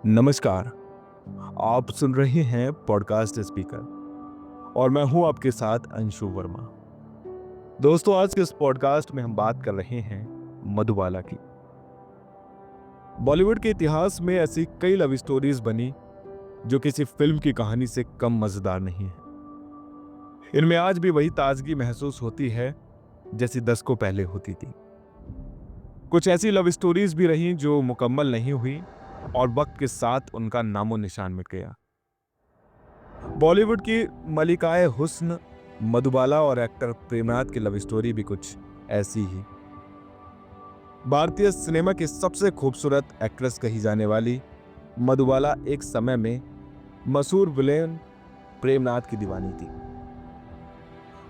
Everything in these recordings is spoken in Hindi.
नमस्कार। आप सुन रहे हैं पॉडकास्ट स्पीकर और मैं हूं आपके साथ अंशु वर्मा। दोस्तों, आज के इस पॉडकास्ट में हम बात कर रहे हैं मधुबाला की। बॉलीवुड के इतिहास में ऐसी कई लव स्टोरीज बनी जो किसी फिल्म की कहानी से कम मजेदार नहीं है। इनमें आज भी वही ताजगी महसूस होती है जैसी दशकों पहले होती थी। कुछ ऐसी लव स्टोरीज भी रही जो मुकम्मल नहीं हुई और वक्त के साथ उनका नामो निशान मिट गया। बॉलीवुड की मलिकाए हुस्न मधुबाला और एक्टर प्रेमनाथ की लव स्टोरी भी कुछ ऐसी ही। भारतीय सिनेमा की सबसे खूबसूरत एक्ट्रेस कही जाने वाली मधुबाला एक समय में मशहूर विलेन प्रेमनाथ की दीवानी थी।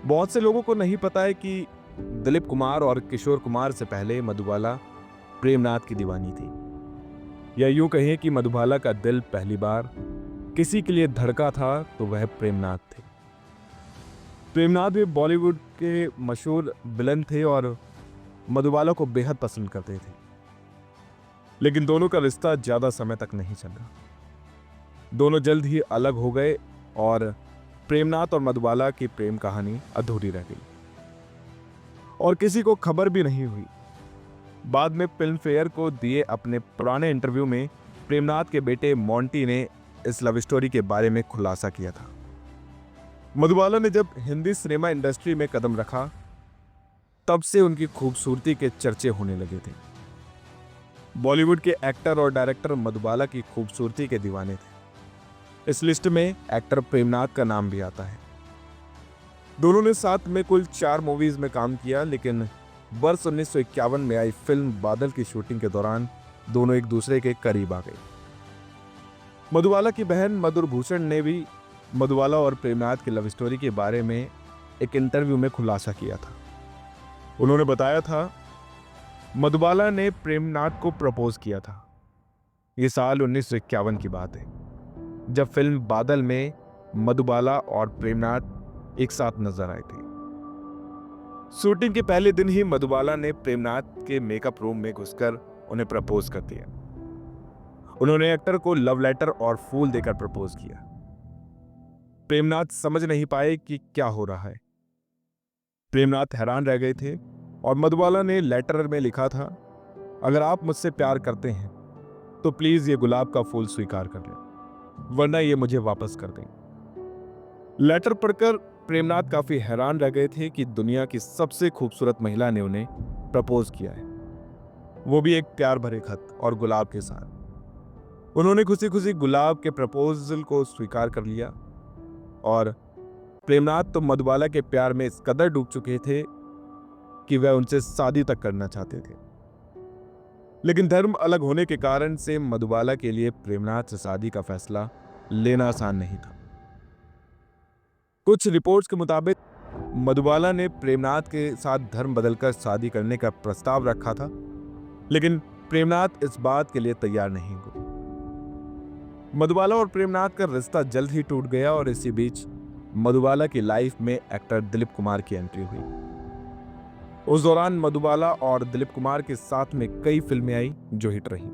बहुत से लोगों को नहीं पता है कि दिलीप कुमार और किशोर कुमार से पहले मधुबाला प्रेमनाथ की दीवानी थी। या यूं कहें कि मधुबाला का दिल पहली बार किसी के लिए धड़का था तो वह प्रेमनाथ थे। प्रेमनाथ भी बॉलीवुड के मशहूर विलन थे और मधुबाला को बेहद पसंद करते थे, लेकिन दोनों का रिश्ता ज्यादा समय तक नहीं चला। दोनों जल्द ही अलग हो गए और प्रेमनाथ और मधुबाला की प्रेम कहानी अधूरी रह गई और किसी को खबर भी नहीं हुई। बाद में फिल्म फेयर को दिए अपने पुराने इंटरव्यू में प्रेमनाथ के बेटे मोंटी ने इस लव स्टोरी के बारे में खुलासा किया था। मधुबाला ने जब हिंदी सिनेमा इंडस्ट्री में कदम रखा तब से उनकी खूबसूरती के चर्चे होने लगे थे। बॉलीवुड के एक्टर और डायरेक्टर मधुबाला की खूबसूरती के दीवाने थे। इस लिस्ट में एक्टर प्रेमनाथ का नाम भी आता है। दोनों ने साथ में कुल 4 मूवीज में काम किया, लेकिन वर्ष 1951 में आई फिल्म बादल की शूटिंग के दौरान दोनों एक दूसरे के करीब आ गए। मधुबाला की बहन मधुर भूषण ने भी मधुबाला और प्रेमनाथ की लव स्टोरी के बारे में एक इंटरव्यू में खुलासा किया था। उन्होंने बताया था, मधुबाला ने प्रेमनाथ को प्रपोज किया था। यह साल 1951 की बात है, जब फिल्म बादल में मधुबाला और प्रेमनाथ एक साथ नजर आए थे। शूटिंग के पहले दिन ही मधुबाला ने प्रेमनाथ के मेकअप रूम में घुसकर उन्हें प्रपोज कर दिया। उन्होंने एक्टर को लव लेटर और फूल देकर प्रपोज किया। प्रेमनाथ समझ नहीं पाए कि क्या हो रहा है। प्रेमनाथ हैरान रह गए थे और मधुबाला ने लेटर में लिखा था, अगर आप मुझसे प्यार करते हैं तो प्लीज ये गुलाब का फूल स्वीकार कर लें, वरना ये मुझे वापस कर दें। लेटर पढ़कर प्रेमनाथ काफी हैरान रह गए थे कि दुनिया की सबसे खूबसूरत महिला ने उन्हें प्रपोज किया है, वो भी एक प्यार भरे खत और गुलाब के साथ। उन्होंने खुशी खुशी गुलाब के प्रपोजल को स्वीकार कर लिया और प्रेमनाथ तो मधुबाला के प्यार में इस कदर डूब चुके थे कि वह उनसे शादी तक करना चाहते थे। लेकिन धर्म अलग होने के कारण से मधुबाला के लिए प्रेमनाथ से शादी का फैसला लेना आसान नहीं था। कुछ रिपोर्ट्स के मुताबिक मधुबाला ने प्रेमनाथ के साथ धर्म बदलकर शादी करने का प्रस्ताव रखा था, लेकिन प्रेमनाथ इस बात के लिए तैयार नहीं हुए। मधुबाला और प्रेमनाथ का रिश्ता जल्द ही टूट गया और इसी बीच मधुबाला की लाइफ में एक्टर दिलीप कुमार की एंट्री हुई। उस दौरान मधुबाला और दिलीप कुमार के साथ में कई फिल्में आई जो हिट रही।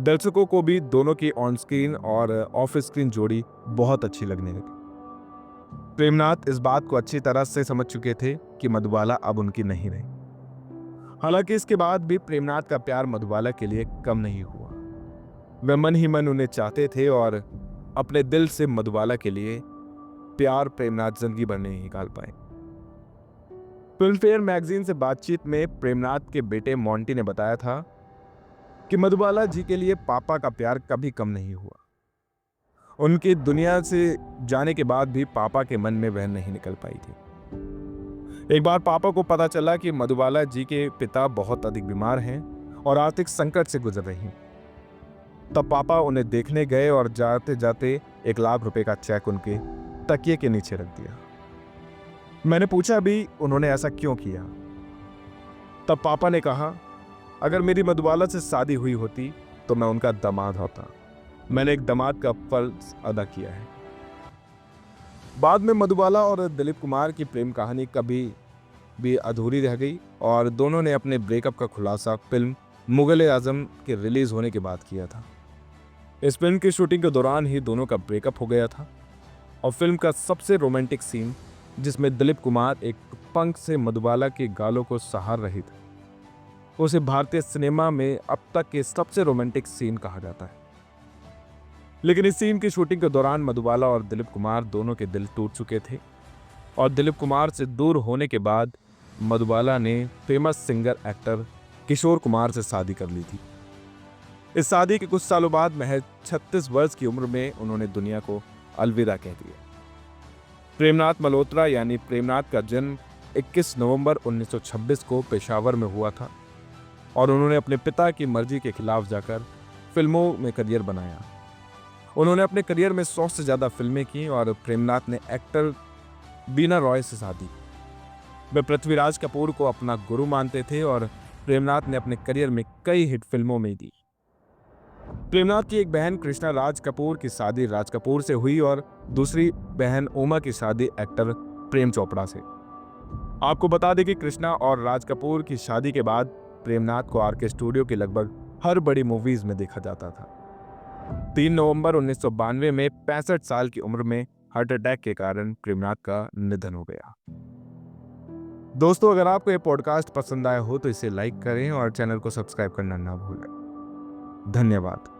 दर्शकों को भी दोनों की ऑन स्क्रीन और ऑफ स्क्रीन जोड़ी बहुत अच्छी लगने लगी। प्रेमनाथ इस बात को अच्छी तरह से समझ चुके थे कि मधुबाला अब उनकी नहीं रही। हालांकि इसके बाद भी प्रेमनाथ का प्यार मधुबाला के लिए कम नहीं हुआ। वह मन ही मन उन्हें चाहते थे और अपने दिल से मधुबाला के लिए प्यार प्रेमनाथ जिंदगी भर नहीं निकाल पाए। फिल्म फेयर मैगजीन से बातचीत में प्रेमनाथ के बेटे मोंटी ने बताया था कि मधुबाला जी के लिए पापा का प्यार कभी कम नहीं हुआ। उनकी दुनिया से जाने के बाद भी पापा के मन में वह नहीं निकल पाई थी। एक बार पापा को पता चला कि मधुबाला जी के पिता बहुत अधिक बीमार हैं और आर्थिक संकट से गुजर रही हैं। तब पापा उन्हें देखने गए और जाते जाते 1 लाख रुपए का चेक उनके तकिए के नीचे रख दिया। मैंने पूछा भी उन्होंने ऐसा क्यों किया। तब पापा ने कहा, अगर मेरी मधुबाला से शादी हुई होती तो मैं उनका दामाद होता। मैंने एक दामाद का फर्ज अदा किया है। बाद में मधुबाला और दिलीप कुमार की प्रेम कहानी कभी भी अधूरी रह गई और दोनों ने अपने ब्रेकअप का खुलासा फिल्म मुगल-ए-आजम के रिलीज होने के बाद किया था। इस फिल्म की शूटिंग के दौरान ही दोनों का ब्रेकअप हो गया था और फिल्म का सबसे रोमांटिक सीन, जिसमें दिलीप कुमार एक पंख से मधुबाला के गालों को सहार रही थी, उसे भारतीय सिनेमा में अब तक के सबसे रोमांटिक सीन कहा जाता है। लेकिन इस सीन की शूटिंग के दौरान मधुबाला और दिलीप कुमार दोनों के दिल टूट चुके थे और दिलीप कुमार से दूर होने के बाद मधुबाला ने famous singer actor Kishore Kumar से शादी कर ली थी। इस शादी के कुछ सालों बाद महज 36 वर्ष की उम्र में उन्होंने दुनिया को अलविदा कह दिया। प्रेमनाथ मल्होत्रा यानी प्रेमनाथ का जन्म 21 नवंबर 1926 को पेशावर में हुआ था और उन्होंने अपने पिता की मर्जी के खिलाफ जाकर फिल्मों में करियर बनाया। उन्होंने अपने करियर में 100 से ज्यादा फिल्में की और प्रेमनाथ ने एक्टर बीना रॉय से शादी। वे पृथ्वीराज कपूर को अपना गुरु मानते थे और प्रेमनाथ ने अपने करियर में कई हिट फिल्मों में दी। प्रेमनाथ की एक बहन कृष्णा राज कपूर की शादी राज कपूर से हुई और दूसरी बहन उमा की शादी एक्टर प्रेम चोपड़ा से। आपको बता दें कि कृष्णा और राज कपूर की शादी के बाद प्रेमनाथ को आरके स्टूडियो की लगभग हर बड़ी मूवीज में देखा जाता था। 3 नवंबर 1992 में 65 साल की उम्र में हार्ट अटैक के कारण प्रेमनाथ का निधन हो गया। दोस्तों, अगर आपको ये पॉडकास्ट पसंद आया हो तो इसे लाइक करें और चैनल को सब्सक्राइब करना ना भूलें। धन्यवाद।